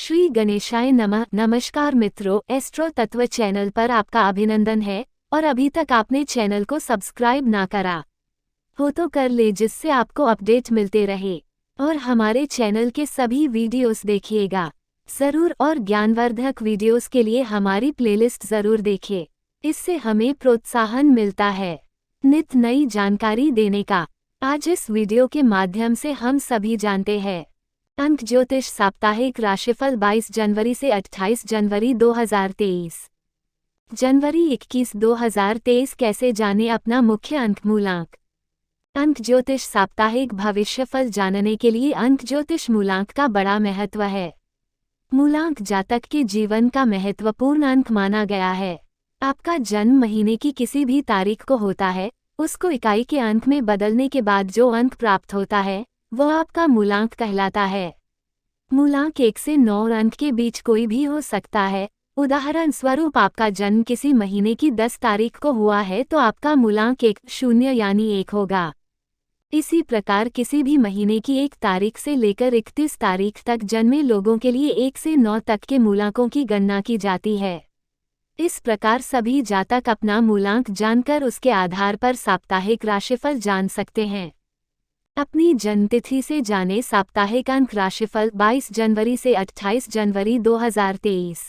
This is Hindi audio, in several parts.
श्री गणेशाय नमः। नमस्कार मित्रों, एस्ट्रो तत्व चैनल पर आपका अभिनंदन है और अभी तक आपने चैनल को सब्सक्राइब ना करा हो तो कर ले, जिससे आपको अपडेट मिलते रहे और हमारे चैनल के सभी वीडियोस देखिएगा जरूर और ज्ञानवर्धक वीडियोस के लिए हमारी प्लेलिस्ट जरूर देखें। इससे हमें प्रोत्साहन मिलता है नित नई जानकारी देने का। आज इस वीडियो के माध्यम से हम सभी जानते हैं अंक ज्योतिष साप्ताहिक राशिफल 22 जनवरी से 28 जनवरी 2023। जनवरी 21, 2023 कैसे जाने अपना मुख्य अंक मूलांक। अंक ज्योतिष साप्ताहिक भविष्यफल जानने के लिए अंक ज्योतिष मूलांक का बड़ा महत्व है। मूलांक जातक के जीवन का महत्वपूर्ण अंक माना गया है। आपका जन्म महीने की किसी भी तारीख को होता है, उसको इकाई के अंक में बदलने के बाद जो अंक प्राप्त होता है वो आपका मूलांक कहलाता है। मूलांक 1 से 9 अंक के बीच कोई भी हो सकता है। उदाहरण स्वरूप आपका जन्म किसी महीने की 10 तारीख को हुआ है तो आपका मूलांक 10 यानी 1 होगा। इसी प्रकार किसी भी महीने की 1 तारीख से लेकर 31 तारीख तक जन्मे लोगों के लिए 1 से 9 तक के मूलांकों की गणना की जाती है। इस प्रकार सभी जातक अपना मूलांक जानकर उसके आधार पर साप्ताहिक राशिफल जान सकते हैं। अपनी जन्मतिथि से जाने साप्ताहिक अंक राशिफल 22 जनवरी से 28 जनवरी 2023।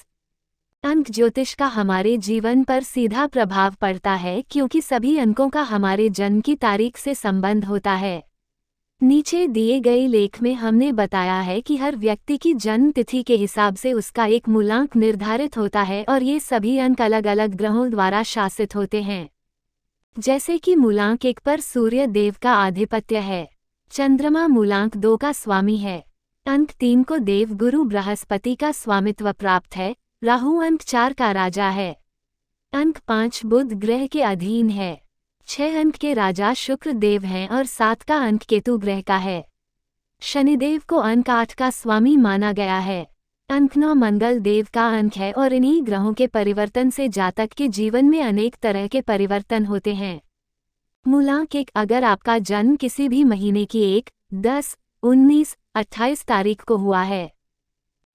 अंक ज्योतिष का हमारे जीवन पर सीधा प्रभाव पड़ता है क्योंकि सभी अंकों का हमारे जन्म की तारीख से संबंध होता है। नीचे दिए गए लेख में हमने बताया है कि हर व्यक्ति की जन्म तिथि के हिसाब से उसका एक मूलांक निर्धारित होता है और ये सभी अंक अलग अलग ग्रहों द्वारा शासित होते हैं। जैसे कि मूलांक 1 पर सूर्य देव का आधिपत्य है, चंद्रमा मूलांक 2 का स्वामी है, अंक 3 को देव गुरु बृहस्पति का स्वामित्व प्राप्त है, राहु अंक 4 का राजा है, अंक 5 बुध ग्रह के अधीन है, 6 अंक के राजा शुक्र देव हैं और 7 का अंक केतु ग्रह का है। शनिदेव को अंक 8 का स्वामी माना गया है, अंक 9 मंगल देव का अंक है और इन्हीं ग्रहों के परिवर्तन से जातक के जीवन में अनेक तरह के परिवर्तन होते हैं। मूलांक 1 अगर आपका जन्म किसी भी महीने की 1, 10, 19, 28 तारीख को हुआ है।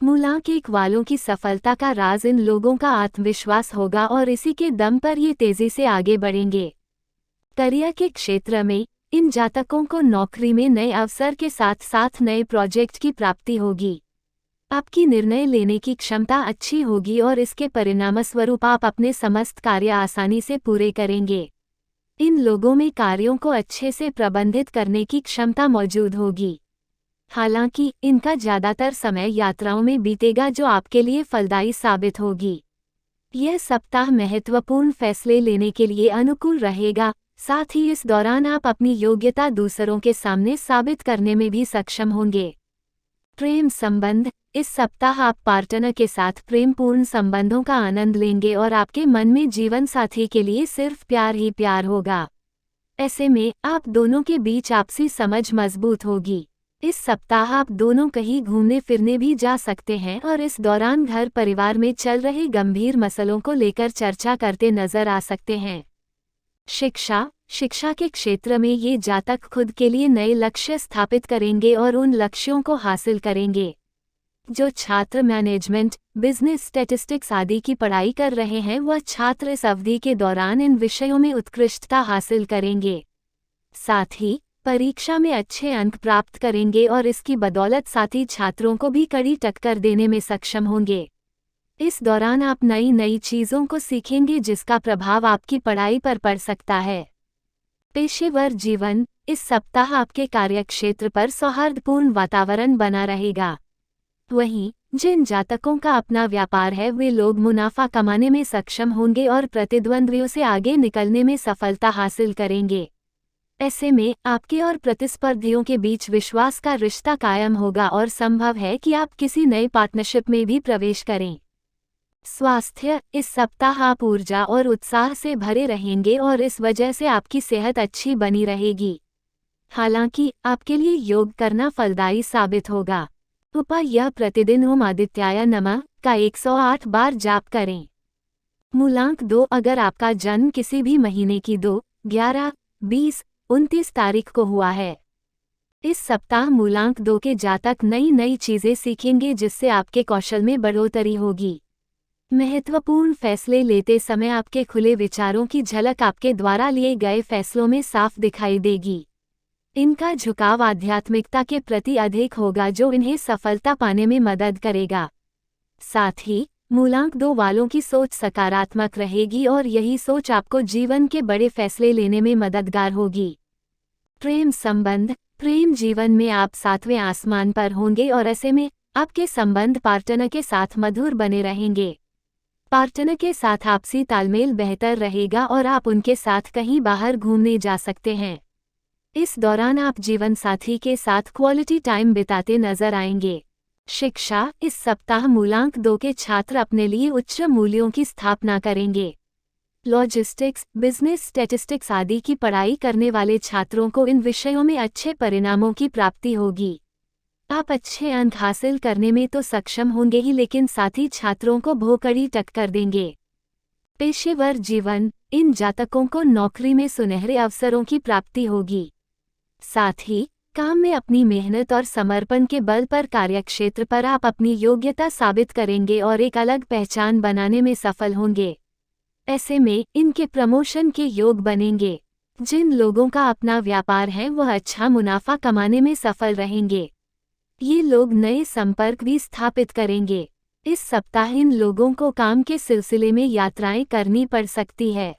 मूलांक 1 वालों की सफलता का राज इन लोगों का आत्मविश्वास होगा और इसी के दम पर ये तेजी से आगे बढ़ेंगे। करियर के क्षेत्र में इन जातकों को नौकरी में नए अवसर के साथ साथ नए प्रोजेक्ट की प्राप्ति होगी। आपकी निर्णय लेने की क्षमता अच्छी होगी और इसके परिणामस्वरूप आप अपने समस्त कार्य आसानी से पूरे करेंगे। इन लोगों में कार्यों को अच्छे से प्रबंधित करने की क्षमता मौजूद होगी। हालांकि इनका ज़्यादातर समय यात्राओं में बीतेगा जो आपके लिए फलदायी साबित होगी। यह सप्ताह महत्वपूर्ण फैसले लेने के लिए अनुकूल रहेगा, साथ ही इस दौरान आप अपनी योग्यता दूसरों के सामने साबित करने में भी सक्षम होंगे। प्रेम संबंध इस सप्ताह आप पार्टनर के साथ प्रेमपूर्ण संबंधों का आनंद लेंगे और आपके मन में जीवन साथी के लिए सिर्फ प्यार ही प्यार होगा। ऐसे में आप दोनों के बीच आपसी समझ मजबूत होगी। इस सप्ताह आप दोनों कहीं घूमने फिरने भी जा सकते हैं और इस दौरान घर परिवार में चल रहे गंभीर मसलों को लेकर चर्चा करते नजर आ सकते हैं। शिक्षा के क्षेत्र में ये जातक खुद के लिए नए लक्ष्य स्थापित करेंगे और उन लक्ष्यों को हासिल करेंगे। जो छात्र मैनेजमेंट, बिजनेस, स्टैटिस्टिक्स आदि की पढ़ाई कर रहे हैं वह छात्र इस अवधि के दौरान इन विषयों में उत्कृष्टता हासिल करेंगे। साथ ही परीक्षा में अच्छे अंक प्राप्त करेंगे और इसकी बदौलत साथी छात्रों को भी कड़ी टक्कर देने में सक्षम होंगे। इस दौरान आप नई चीज़ों को सीखेंगे जिसका प्रभाव आपकी पढ़ाई पर पड़ सकता है। पेशेवर जीवन इस सप्ताह आपके कार्यक्षेत्र पर सौहार्दपूर्ण वातावरण बना रहेगा। वहीं जिन जातकों का अपना व्यापार है वे लोग मुनाफा कमाने में सक्षम होंगे और प्रतिद्वंद्वियों से आगे निकलने में सफलता हासिल करेंगे। ऐसे में आपके और प्रतिस्पर्धियों के बीच विश्वास का रिश्ता कायम होगा और संभव है कि आप किसी नए पार्टनरशिप में भी प्रवेश करें। स्वास्थ्य इस सप्ताह आप ऊर्जा और उत्साह से भरे रहेंगे और इस वजह से आपकी सेहत अच्छी बनी रहेगी। हालांकि आपके लिए योग करना फलदायी साबित होगा। उपाय यह प्रतिदिन ओम आदित्याय नमः का 108 बार जाप करें। मूलांक 2 अगर आपका जन्म किसी भी महीने की 2, 11, 20, 29 तारीख को हुआ है। इस सप्ताह मूलांक 2 के जातक नई चीजें सीखेंगे जिससे आपके कौशल में बढ़ोतरी होगी। महत्वपूर्ण फैसले लेते समय आपके खुले विचारों की झलक आपके द्वारा लिए गए फैसलों में साफ दिखाई देगी। इनका झुकाव आध्यात्मिकता के प्रति अधिक होगा जो इन्हें सफलता पाने में मदद करेगा। साथ ही मूलांक 2 वालों की सोच सकारात्मक रहेगी और यही सोच आपको जीवन के बड़े फैसले लेने में मददगार होगी। प्रेम संबंध। प्रेम जीवन में आप 7वें आसमान पर होंगे और ऐसे में आपके संबंध पार्टनर के साथ मधुर बने रहेंगे। पार्टनर के साथ आपसी तालमेल बेहतर रहेगा और आप उनके साथ कहीं बाहर घूमने जा सकते हैं। इस दौरान आप जीवन साथी के साथ क्वालिटी टाइम बिताते नजर आएंगे। शिक्षा। इस सप्ताह मूलांक 2 के छात्र अपने लिए उच्च मूल्यों की स्थापना करेंगे। लॉजिस्टिक्स, बिजनेस, स्टैटिस्टिक्स आदि की पढ़ाई करने वाले छात्रों को इन विषयों में अच्छे परिणामों की प्राप्ति होगी। आप अच्छे अंक हासिल करने में तो सक्षम होंगे ही लेकिन साथी छात्रों को भोकड़ी टक्कर देंगे। पेशेवर जीवन। इन जातकों को नौकरी में सुनहरे अवसरों की प्राप्ति होगी। साथ ही काम में अपनी मेहनत और समर्पण के बल पर कार्यक्षेत्र पर आप अपनी योग्यता साबित करेंगे और एक अलग पहचान बनाने में सफल होंगे। ऐसे में इनके प्रमोशन के योग बनेंगे। जिन लोगों का अपना व्यापार है वह अच्छा मुनाफा कमाने में सफल रहेंगे। ये लोग नए संपर्क भी स्थापित करेंगे। इस सप्ताह इन लोगों को काम के सिलसिले में यात्राएं करनी पड़ सकती है।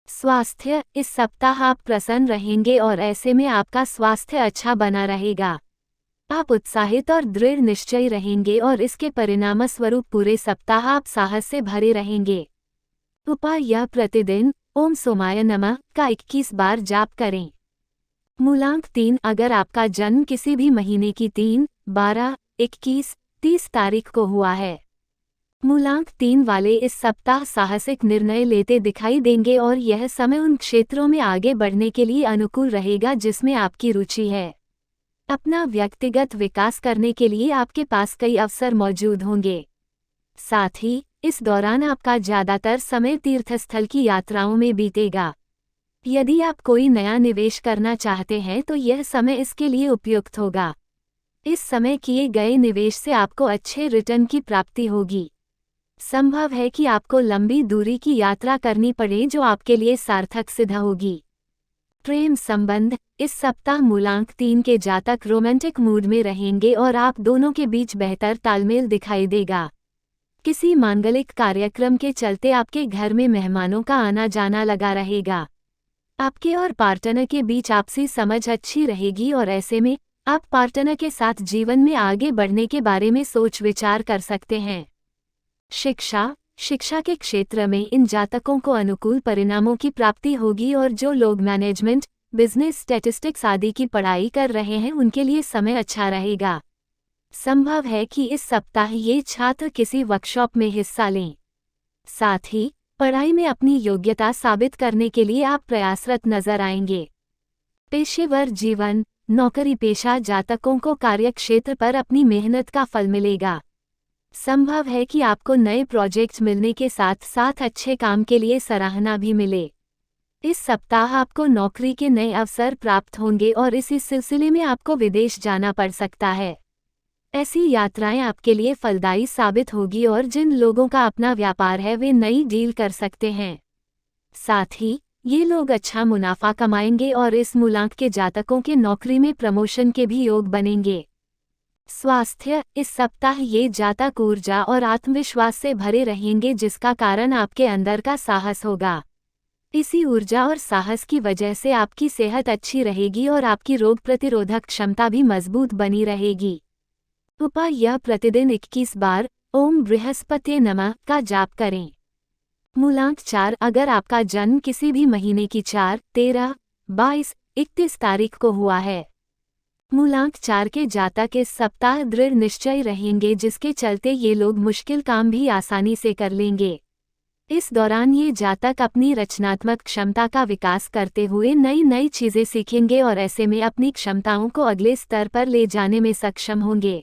स्वास्थ्य। इस सप्ताह आप प्रसन्न रहेंगे और ऐसे में आपका स्वास्थ्य अच्छा बना रहेगा। आप उत्साहित और दृढ़ निश्चयी रहेंगे और इसके परिणामस्वरूप पूरे सप्ताह आप साहस से भरे रहेंगे। उपाय। यह प्रतिदिन ओम सोमाय नमः का 21 बार जाप करें। मूलांक 3। अगर आपका जन्म किसी भी महीने की 3, 12, 21, 30 तारीख को हुआ है, मूलांक 3 वाले इस सप्ताह साहसिक निर्णय लेते दिखाई देंगे और यह समय उन क्षेत्रों में आगे बढ़ने के लिए अनुकूल रहेगा जिसमें आपकी रुचि है। अपना व्यक्तिगत विकास करने के लिए आपके पास कई अवसर मौजूद होंगे। साथ ही इस दौरान आपका ज्यादातर समय तीर्थस्थल की यात्राओं में बीतेगा। यदि आप कोई नया निवेश करना चाहते हैं तो यह समय इसके लिए उपयुक्त होगा। इस समय किए गए निवेश से आपको अच्छे रिटर्न की प्राप्ति होगी। संभव है कि आपको लंबी दूरी की यात्रा करनी पड़े जो आपके लिए सार्थक सिद्ध होगी। प्रेम संबंध। इस सप्ताह मूलांक 3 के जातक रोमांटिक मूड में रहेंगे और आप दोनों के बीच बेहतर तालमेल दिखाई देगा। किसी मांगलिक कार्यक्रम के चलते आपके घर में मेहमानों का आना जाना लगा रहेगा। आपके और पार्टनर के बीच आपसी समझ अच्छी रहेगी और ऐसे में आप पार्टनर के साथ जीवन में आगे बढ़ने के बारे में सोच विचार कर सकते हैं। शिक्षा। शिक्षा के क्षेत्र में इन जातकों को अनुकूल परिणामों की प्राप्ति होगी और जो लोग मैनेजमेंट, बिजनेस, स्टैटिस्टिक्स आदि की पढ़ाई कर रहे हैं उनके लिए समय अच्छा रहेगा। संभव है कि इस सप्ताह ये छात्र किसी वर्कशॉप में हिस्सा लें। साथ ही पढ़ाई में अपनी योग्यता साबित करने के लिए आप प्रयासरत नजर आएंगे। पेशेवर जीवन। नौकरी पेशा जातकों को कार्यक्षेत्र पर अपनी मेहनत का फल मिलेगा। संभव है कि आपको नए प्रोजेक्ट्स मिलने के साथ साथ अच्छे काम के लिए सराहना भी मिले। इस सप्ताह आपको नौकरी के नए अवसर प्राप्त होंगे और इसी सिलसिले में आपको विदेश जाना पड़ सकता है। ऐसी यात्राएं आपके लिए फलदायी साबित होगी और जिन लोगों का अपना व्यापार है वे नई डील कर सकते हैं। साथ ही ये लोग अच्छा मुनाफा कमाएंगे और इस मूलांक के जातकों के नौकरी में प्रमोशन के भी योग बनेंगे। स्वास्थ्य। इस सप्ताह ये जातक ऊर्जा और आत्मविश्वास से भरे रहेंगे जिसका कारण आपके अंदर का साहस होगा। इसी ऊर्जा और साहस की वजह से आपकी सेहत अच्छी रहेगी और आपकी रोग प्रतिरोधक क्षमता भी मजबूत बनी रहेगी। उपाय। यह प्रतिदिन 21 बार ओम बृहस्पति नमः का जाप करें। मूलांक 4। अगर आपका जन्म किसी भी महीने की 4, 13, 22, 31 तारीख को हुआ है, मूलांक 4 के जातक इस सप्ताह दृढ़ निश्चयी रहेंगे जिसके चलते ये लोग मुश्किल काम भी आसानी से कर लेंगे। इस दौरान ये जातक अपनी रचनात्मक क्षमता का विकास करते हुए नई चीजें सीखेंगे और ऐसे में अपनी क्षमताओं को अगले स्तर पर ले जाने में सक्षम होंगे।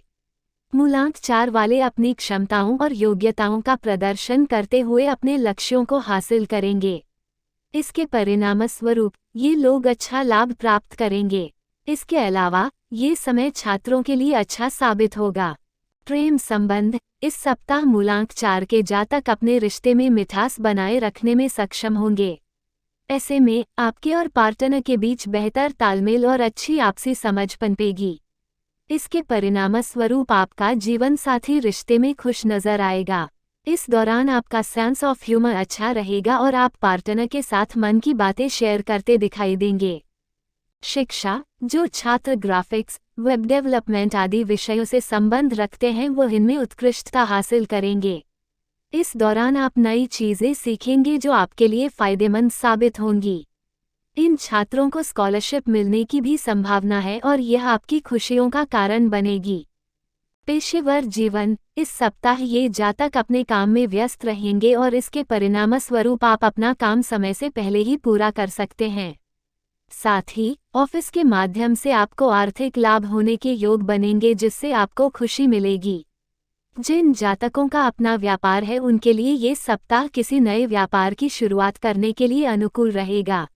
मूलांक 4 वाले अपनी क्षमताओं और योग्यताओं का प्रदर्शन करते हुए अपने लक्ष्यों को हासिल करेंगे। इसके परिणामस्वरूप ये लोग अच्छा लाभ प्राप्त करेंगे। इसके अलावा ये समय छात्रों के लिए अच्छा साबित होगा। प्रेम संबंध, इस सप्ताह मूलांक 4 के जातक अपने रिश्ते में मिठास बनाए रखने में सक्षम होंगे। ऐसे में आपके और पार्टनर के बीच बेहतर तालमेल और अच्छी आपसी समझ पनपेगी। इसके परिणामस्वरूप आपका जीवन साथी रिश्ते में खुश नजर आएगा। इस दौरान आपका सेंस ऑफ ह्यूमर अच्छा रहेगा और आप पार्टनर के साथ मन की बातें शेयर करते दिखाई देंगे। शिक्षा, जो छात्र ग्राफिक्स, वेब डेवलपमेंट आदि विषयों से संबंध रखते हैं वो इनमें उत्कृष्टता हासिल करेंगे। इस दौरान आप नई चीजें सीखेंगे जो आपके लिए फायदेमंद साबित होंगी। इन छात्रों को स्कॉलरशिप मिलने की भी संभावना है और यह आपकी खुशियों का कारण बनेगी। पेशेवर जीवन, इस सप्ताह ये जातक अपने काम में व्यस्त रहेंगे और इसके परिणामस्वरूप आप अपना काम समय से पहले ही पूरा कर सकते हैं। साथ ही ऑफिस के माध्यम से आपको आर्थिक लाभ होने के योग बनेंगे जिससे आपको खुशी मिलेगी। जिन जातकों का अपना व्यापार है उनके लिए ये सप्ताह किसी नए व्यापार की शुरुआत करने के लिए अनुकूल रहेगा।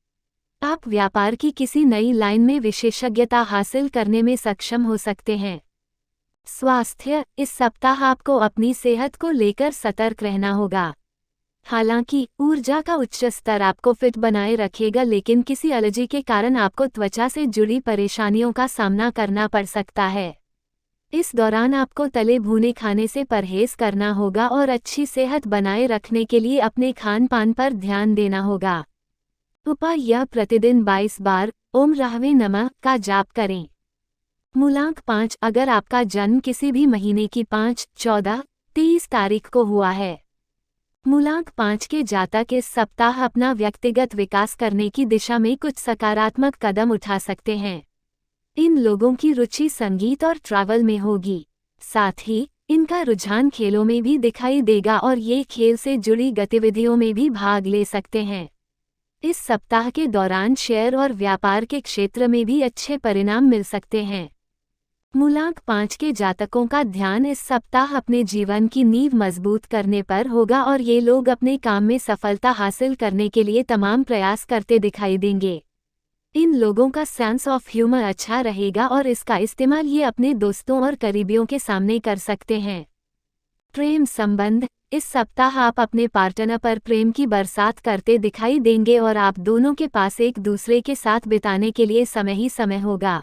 आप व्यापार की किसी नई लाइन में विशेषज्ञता हासिल करने में सक्षम हो सकते हैं। स्वास्थ्य, इस सप्ताह आपको अपनी सेहत को लेकर सतर्क रहना होगा। हालांकि ऊर्जा का उच्च स्तर आपको फिट बनाए रखेगा, लेकिन किसी एलर्जी के कारण आपको त्वचा से जुड़ी परेशानियों का सामना करना पड़ सकता है। इस दौरान आपको तले भुने खाने से परहेज करना होगा और अच्छी सेहत बनाए रखने के लिए अपने खान पान पर ध्यान देना होगा। उपाय, यह प्रतिदिन 22 बार ओम राहवे नमः का जाप करें। मूलांक 5, अगर आपका जन्म किसी भी महीने की 5, 14, 30 तारीख को हुआ है। मूलांक 5 के जातक इस सप्ताह अपना व्यक्तिगत विकास करने की दिशा में कुछ सकारात्मक कदम उठा सकते हैं। इन लोगों की रुचि संगीत और ट्रैवल में होगी। साथ ही इनका रुझान खेलों में भी दिखाई देगा और ये खेल से जुड़ी गतिविधियों में भी भाग ले सकते हैं। इस सप्ताह के दौरान शेयर और व्यापार के क्षेत्र में भी अच्छे परिणाम मिल सकते हैं। मूलांक 5 के जातकों का ध्यान इस सप्ताह अपने जीवन की नींव मजबूत करने पर होगा और ये लोग अपने काम में सफलता हासिल करने के लिए तमाम प्रयास करते दिखाई देंगे। इन लोगों का सेंस ऑफ ह्यूमर अच्छा रहेगा और इसका इस्तेमाल ये अपने दोस्तों और करीबियों के सामने कर सकते हैं। प्रेम संबंध, इस सप्ताह आप अपने पार्टनर पर प्रेम की बरसात करते दिखाई देंगे और आप दोनों के पास एक दूसरे के साथ बिताने के लिए समय ही समय होगा।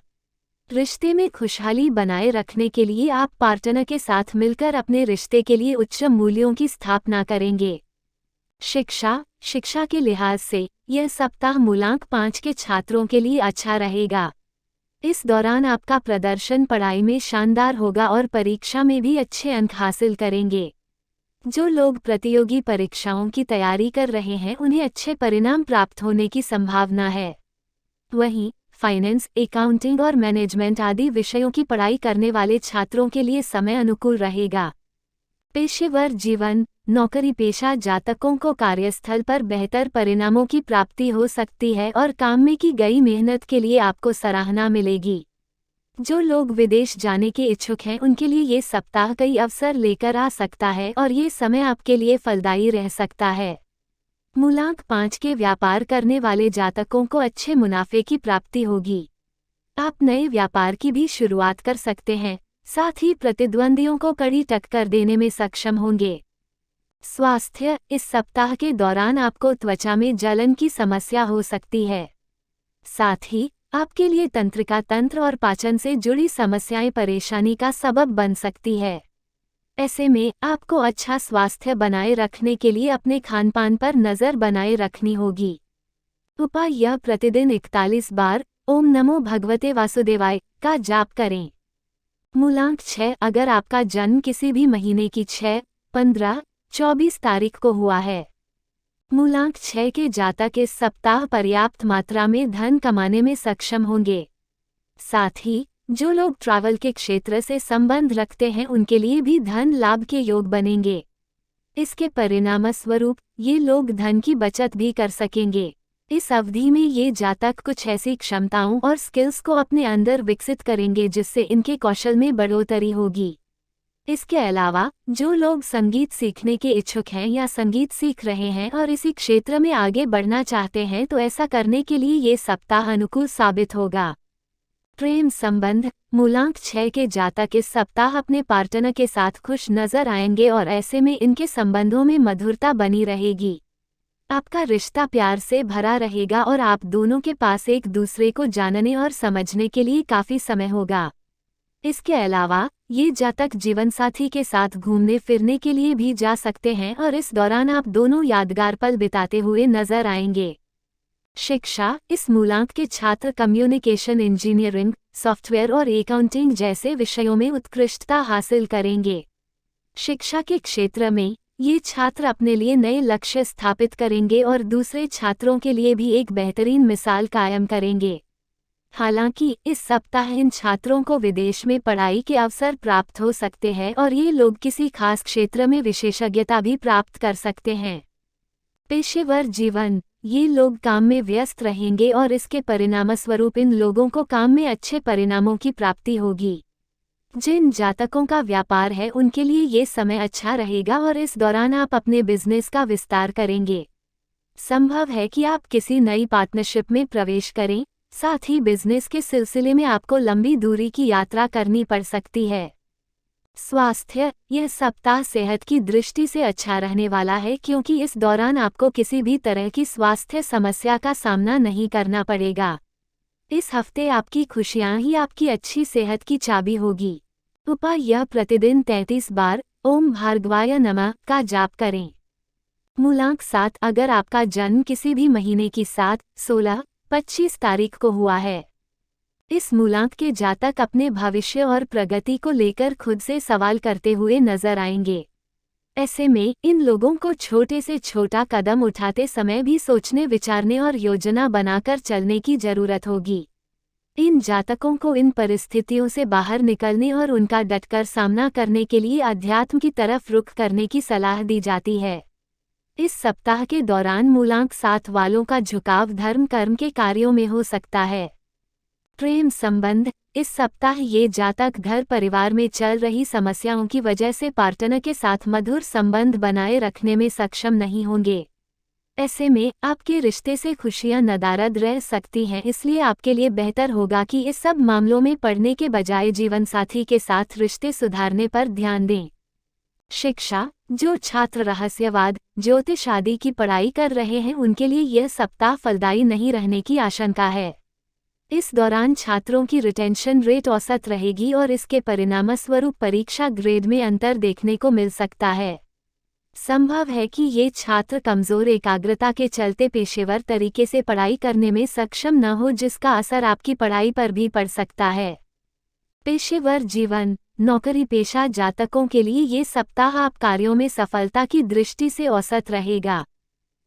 रिश्ते में खुशहाली बनाए रखने के लिए आप पार्टनर के साथ मिलकर अपने रिश्ते के लिए उच्च मूल्यों की स्थापना करेंगे। शिक्षा के लिहाज से यह सप्ताह मूलांक 5 के छात्रों के लिए अच्छा रहेगा। इस दौरान आपका प्रदर्शन पढ़ाई में शानदार होगा और परीक्षा में भी अच्छे अंक हासिल करेंगे। जो लोग प्रतियोगी परीक्षाओं की तैयारी कर रहे हैं उन्हें अच्छे परिणाम प्राप्त होने की संभावना है। वहीं फाइनेंस, अकाउंटिंग और मैनेजमेंट आदि विषयों की पढ़ाई करने वाले छात्रों के लिए समय अनुकूल रहेगा। पेशेवर जीवन, नौकरी पेशा जातकों को कार्यस्थल पर बेहतर परिणामों की प्राप्ति हो सकती है और काम में की गई मेहनत के लिए आपको सराहना मिलेगी। जो लोग विदेश जाने के इच्छुक हैं उनके लिए ये सप्ताह कई अवसर लेकर आ सकता है और ये समय आपके लिए फलदायी रह सकता है। मूलांक 5 के व्यापार करने वाले जातकों को अच्छे मुनाफे की प्राप्ति होगी। आप नए व्यापार की भी शुरुआत कर सकते हैं, साथ ही प्रतिद्वंदियों को कड़ी टक्कर देने में सक्षम होंगे। स्वास्थ्य, इस सप्ताह के दौरान आपको त्वचा में जलन की समस्या हो सकती है। साथ ही आपके लिए तंत्रिका तंत्र और पाचन से जुड़ी समस्याएं परेशानी का सबब बन सकती है। ऐसे में आपको अच्छा स्वास्थ्य बनाए रखने के लिए अपने खानपान पर नज़र बनाए रखनी होगी। उपाय, यह प्रतिदिन 41 बार ओम नमो भगवते वासुदेवाय का जाप करें। मूलांक 6, अगर आपका जन्म किसी भी महीने की 6, 15, 24 तारीख को हुआ है। मूलांक 6 के जातक इस सप्ताह पर्याप्त मात्रा में धन कमाने में सक्षम होंगे। साथ ही जो लोग ट्रैवल के क्षेत्र से संबंध रखते हैं उनके लिए भी धन लाभ के योग बनेंगे। इसके परिणामस्वरूप ये लोग धन की बचत भी कर सकेंगे। इस अवधि में ये जातक कुछ ऐसी क्षमताओं और स्किल्स को अपने अंदर विकसित करेंगे जिससे इनके कौशल में बढ़ोतरी होगी। इसके अलावा जो लोग संगीत सीखने के इच्छुक हैं या संगीत सीख रहे हैं और इसी क्षेत्र में आगे बढ़ना चाहते हैं तो ऐसा करने के लिए ये सप्ताह अनुकूल साबित होगा। प्रेम संबंध मूलांक 6 के जातक इस सप्ताह अपने पार्टनर के साथ खुश नजर आएंगे और ऐसे में इनके संबंधों में मधुरता बनी रहेगी। आपका रिश्ता प्यार से भरा रहेगा और आप दोनों के पास एक दूसरे को जानने और समझने के लिए काफी समय होगा। इसके अलावा ये जातक जीवनसाथी के साथ घूमने फिरने के लिए भी जा सकते हैं और इस दौरान आप दोनों यादगार पल बिताते हुए नजर आएंगे। शिक्षा इस मूलांक के छात्र कम्युनिकेशन इंजीनियरिंग, सॉफ्टवेयर और अकाउंटिंग जैसे विषयों में उत्कृष्टता हासिल करेंगे। शिक्षा के क्षेत्र में ये छात्र अपने लिए नए लक्ष्य स्थापित करेंगे और दूसरे छात्रों के लिए भी एक बेहतरीन मिसाल कायम करेंगे। हालांकि इस सप्ताह इन छात्रों को विदेश में पढ़ाई के अवसर प्राप्त हो सकते हैं और ये लोग किसी खास क्षेत्र में विशेषज्ञता भी प्राप्त कर सकते हैं। पेशेवर जीवन ये लोग काम में व्यस्त रहेंगे और इसके परिणामस्वरूप इन लोगों को काम में अच्छे परिणामों की प्राप्ति होगी। जिन जातकों का व्यापार है उनके लिए ये समय अच्छा रहेगा और इस दौरान आप अपने बिजनेस का विस्तार करेंगे। संभव है कि आप किसी नई पार्टनरशिप में प्रवेश करें, साथ ही बिजनेस के सिलसिले में आपको लंबी दूरी की यात्रा करनी पड़ सकती है। स्वास्थ्य यह सप्ताह सेहत की दृष्टि से अच्छा रहने वाला है क्योंकि इस दौरान आपको किसी भी तरह की स्वास्थ्य समस्या का सामना नहीं करना पड़ेगा। इस हफ्ते आपकी खुशियां ही आपकी अच्छी सेहत की चाबी होगी। उपाय यह प्रतिदिन 33 बार ओम भार्गवाय नमः का जाप करें। मूलांक 7 अगर आपका जन्म किसी भी महीने की 7, 16, 25 तारीख को हुआ है, इस मूलांक के जातक अपने भविष्य और प्रगति को लेकर खुद से सवाल करते हुए नजर आएंगे। ऐसे में इन लोगों को छोटे से छोटा कदम उठाते समय भी सोचने विचारने और योजना बनाकर चलने की जरूरत होगी। इन जातकों को इन परिस्थितियों से बाहर निकलने और उनका डटकर सामना करने के लिए अध्यात्म की तरफ रुख करने की सलाह दी जाती है। इस सप्ताह के दौरान मूलांक 7 वालों का झुकाव धर्म कर्म के कार्यों में हो सकता है। प्रेम संबंध इस सप्ताह ये जातक घर परिवार में चल रही समस्याओं की वजह से पार्टनर के साथ मधुर संबंध बनाए रखने में सक्षम नहीं होंगे। ऐसे में आपके रिश्ते से खुशियां नदारद रह सकती हैं, इसलिए आपके लिए बेहतर होगा कि इस सब मामलों में पड़ने के बजाय जीवनसाथी के साथ रिश्ते सुधारने पर ध्यान दें। शिक्षा जो छात्र रहस्यवाद, ज्योतिष आदि की पढ़ाई कर रहे हैं उनके लिए यह सप्ताह फलदायी नहीं रहने की आशंका है। इस दौरान छात्रों की रिटेंशन रेट औसत रहेगी और इसके परिणामस्वरूप परीक्षा ग्रेड में अंतर देखने को मिल सकता है। संभव है कि ये छात्र कमजोर एकाग्रता के चलते पेशेवर तरीके से पढ़ाई करने में सक्षम न हो, जिसका असर आपकी पढ़ाई पर भी पड़ सकता है। पेशेवर जीवन नौकरी पेशा जातकों के लिए ये सप्ताह आप कार्यों में सफलता की दृष्टि से औसत रहेगा।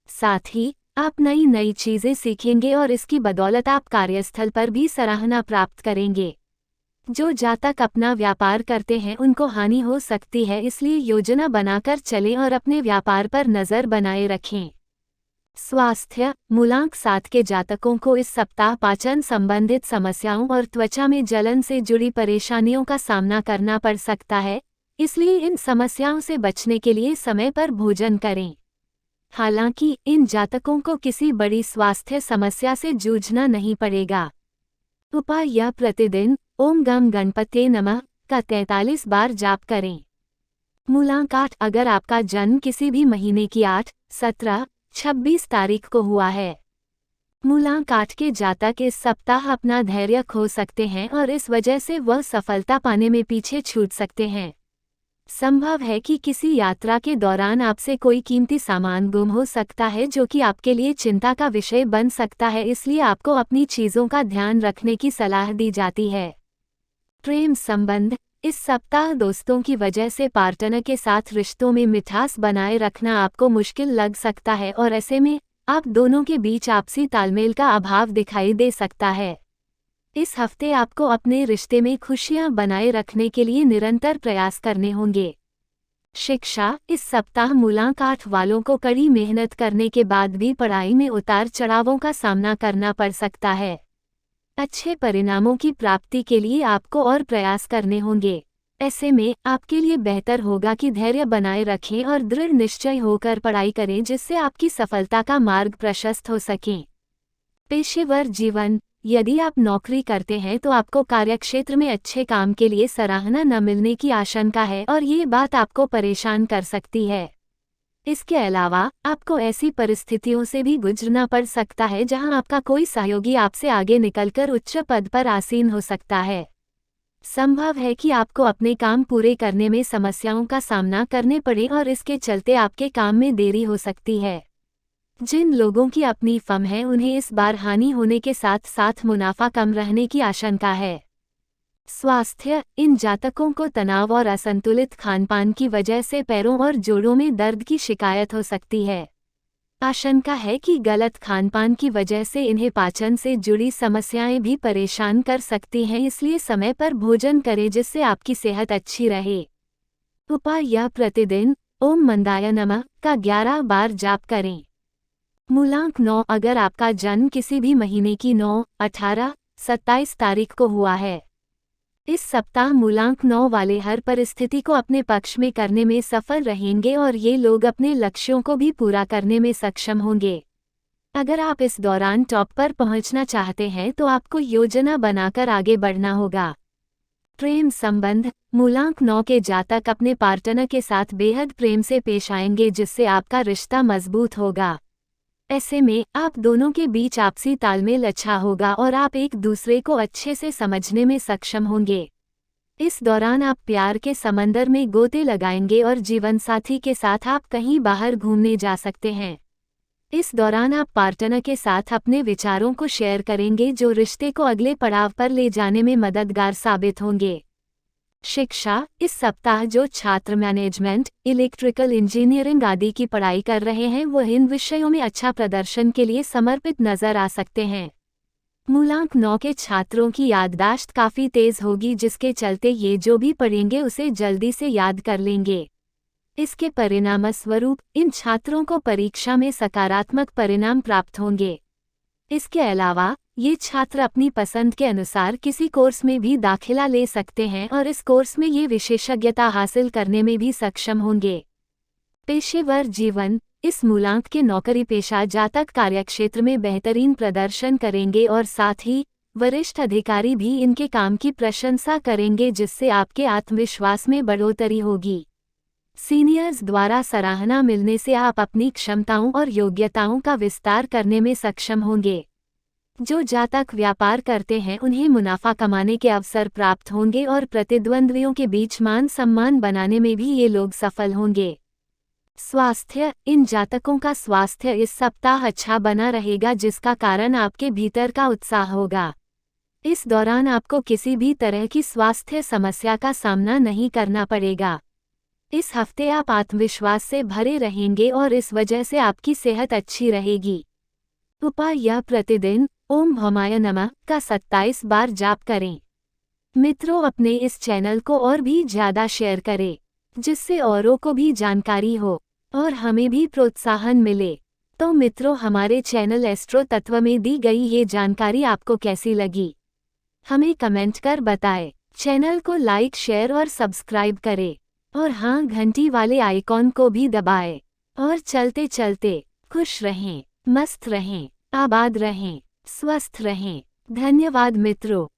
साथ ही आप नई चीजें सीखेंगे और इसकी बदौलत आप कार्यस्थल पर भी सराहना प्राप्त करेंगे। जो जातक अपना व्यापार करते हैं उनको हानि हो सकती है, इसलिए योजना बनाकर चलें और अपने व्यापार पर नजर बनाए रखें। स्वास्थ्य मूलांक 7 के जातकों को इस सप्ताह पाचन संबंधित समस्याओं और त्वचा में जलन से जुड़ी परेशानियों का सामना करना पड़ सकता है, इसलिए इन समस्याओं से बचने के लिए समय पर भोजन करें। हालांकि इन जातकों को किसी बड़ी स्वास्थ्य समस्या से जूझना नहीं पड़ेगा। उपाय यह प्रतिदिन ओम गम गणपते नमः का 43 बार जाप करें। मूलांक 8 अगर आपका जन्म किसी भी महीने की 8, 17, 26 तारीख को हुआ है, मूलांक 8 के जातक इस सप्ताह अपना धैर्य खो सकते हैं और इस वजह से वह सफलता पाने में पीछे छूट सकते हैं। संभव है कि किसी यात्रा के दौरान आपसे कोई कीमती सामान गुम हो सकता है, जो कि आपके लिए चिंता का विषय बन सकता है, इसलिए आपको अपनी चीजों का ध्यान रखने की सलाह दी जाती है। प्रेम संबंध इस सप्ताह दोस्तों की वजह से पार्टनर के साथ रिश्तों में मिठास बनाए रखना आपको मुश्किल लग सकता है और ऐसे में आप दोनों के बीच आपसी तालमेल का अभाव दिखाई दे सकता है। इस हफ्ते आपको अपने रिश्ते में खुशियां बनाए रखने के लिए निरंतर प्रयास करने होंगे। शिक्षा इस सप्ताह मूलांक 8 वालों को कड़ी मेहनत करने के बाद भी पढ़ाई में उतार चढ़ावों का सामना करना पड़ सकता है। अच्छे परिणामों की प्राप्ति के लिए आपको और प्रयास करने होंगे। ऐसे में आपके लिए बेहतर होगा कि धैर्य बनाए रखें और दृढ़ निश्चय होकर पढ़ाई करें, जिससे आपकी सफलता का मार्ग प्रशस्त हो सके। पेशेवर जीवन यदि आप नौकरी करते हैं तो आपको कार्यक्षेत्र में अच्छे काम के लिए सराहना न मिलने की आशंका है और ये बात आपको परेशान कर सकती है। इसके अलावा आपको ऐसी परिस्थितियों से भी गुजरना पड़ सकता है जहां आपका कोई सहयोगी आपसे आगे निकलकर उच्च पद पर आसीन हो सकता है। संभव है कि आपको अपने काम पूरे करने में समस्याओं का सामना करने पड़े और इसके चलते आपके काम में देरी हो सकती है। जिन लोगों की अपनी फर्म है उन्हें इस बार हानि होने के साथ साथ मुनाफा कम रहने की आशंका है। स्वास्थ्य, इन जातकों को तनाव और असंतुलित खानपान की वजह से पैरों और जोड़ों में दर्द की शिकायत हो सकती है। आशंका है कि गलत खानपान की वजह से इन्हें पाचन से जुड़ी समस्याएं भी परेशान कर सकती हैं, इसलिए समय पर भोजन करें जिससे आपकी सेहत अच्छी रहे। उपाय: यह प्रतिदिन ओम मंदाय नमः का 11 बार जाप करें। मूलांक 9, अगर आपका जन्म किसी भी महीने की 9, 18, 27 तारीख को हुआ है, इस सप्ताह मूलांक 9 वाले हर परिस्थिति को अपने पक्ष में करने में सफल रहेंगे और ये लोग अपने लक्ष्यों को भी पूरा करने में सक्षम होंगे। अगर आप इस दौरान टॉप पर पहुंचना चाहते हैं तो आपको योजना बनाकर आगे बढ़ना होगा। प्रेम संबंध: मूलांक 9 के जातक अपने पार्टनर के साथ बेहद प्रेम से पेश आएंगे जिससे आपका रिश्ता मजबूत होगा। ऐसे में आप दोनों के बीच आपसी तालमेल अच्छा होगा और आप एक दूसरे को अच्छे से समझने में सक्षम होंगे। इस दौरान आप प्यार के समंदर में गोते लगाएंगे और जीवनसाथी के साथ आप कहीं बाहर घूमने जा सकते हैं। इस दौरान आप पार्टनर के साथ अपने विचारों को शेयर करेंगे जो रिश्ते को अगले पड़ाव पर ले जाने में मददगार साबित होंगे। शिक्षा: इस सप्ताह जो छात्र मैनेजमेंट, इलेक्ट्रिकल इंजीनियरिंग आदि की पढ़ाई कर रहे हैं वो इन विषयों में अच्छा प्रदर्शन के लिए समर्पित नजर आ सकते हैं। मूलांक 9 के छात्रों की याददाश्त काफ़ी तेज होगी जिसके चलते ये जो भी पढ़ेंगे उसे जल्दी से याद कर लेंगे। इसके परिणामस्वरूप इन छात्रों को परीक्षा में सकारात्मक परिणाम प्राप्त होंगे। इसके अलावा ये छात्र अपनी पसंद के अनुसार किसी कोर्स में भी दाखिला ले सकते हैं और इस कोर्स में ये विशेषज्ञता हासिल करने में भी सक्षम होंगे। पेशेवर जीवन: इस मूलांक के नौकरी पेशा जातक कार्यक्षेत्र में बेहतरीन प्रदर्शन करेंगे और साथ ही वरिष्ठ अधिकारी भी इनके काम की प्रशंसा करेंगे जिससे आपके आत्मविश्वास में बढ़ोतरी होगी। सीनियर्स द्वारा सराहना मिलने से आप अपनी क्षमताओं और योग्यताओं का विस्तार करने में सक्षम होंगे। जो जातक व्यापार करते हैं उन्हें मुनाफा कमाने के अवसर प्राप्त होंगे और प्रतिद्वंद्वियों के बीच मान सम्मान बनाने में भी ये लोग सफल होंगे। स्वास्थ्य: इन जातकों का स्वास्थ्य इस सप्ताह अच्छा बना रहेगा जिसका कारण आपके भीतर का उत्साह होगा। इस दौरान आपको किसी भी तरह की स्वास्थ्य समस्या का सामना नहीं करना पड़ेगा। इस हफ्ते आप आत्मविश्वास से भरे रहेंगे और इस वजह से आपकी सेहत अच्छी रहेगी। उपाय: यह प्रतिदिन ओम भौमाय नमः का 27 बार जाप करें। मित्रों, अपने इस चैनल को और भी ज़्यादा शेयर करें जिससे औरों को भी जानकारी हो और हमें भी प्रोत्साहन मिले। तो मित्रों, हमारे चैनल एस्ट्रो तत्व में दी गई ये जानकारी आपको कैसी लगी हमें कमेंट कर बताएं। चैनल को लाइक, शेयर और सब्सक्राइब करें और हाँ, घंटी वाले आइकॉन को भी दबाएं। और चलते चलते खुश रहें, मस्त रहें, आबाद रहें, स्वस्थ रहें। धन्यवाद मित्रों।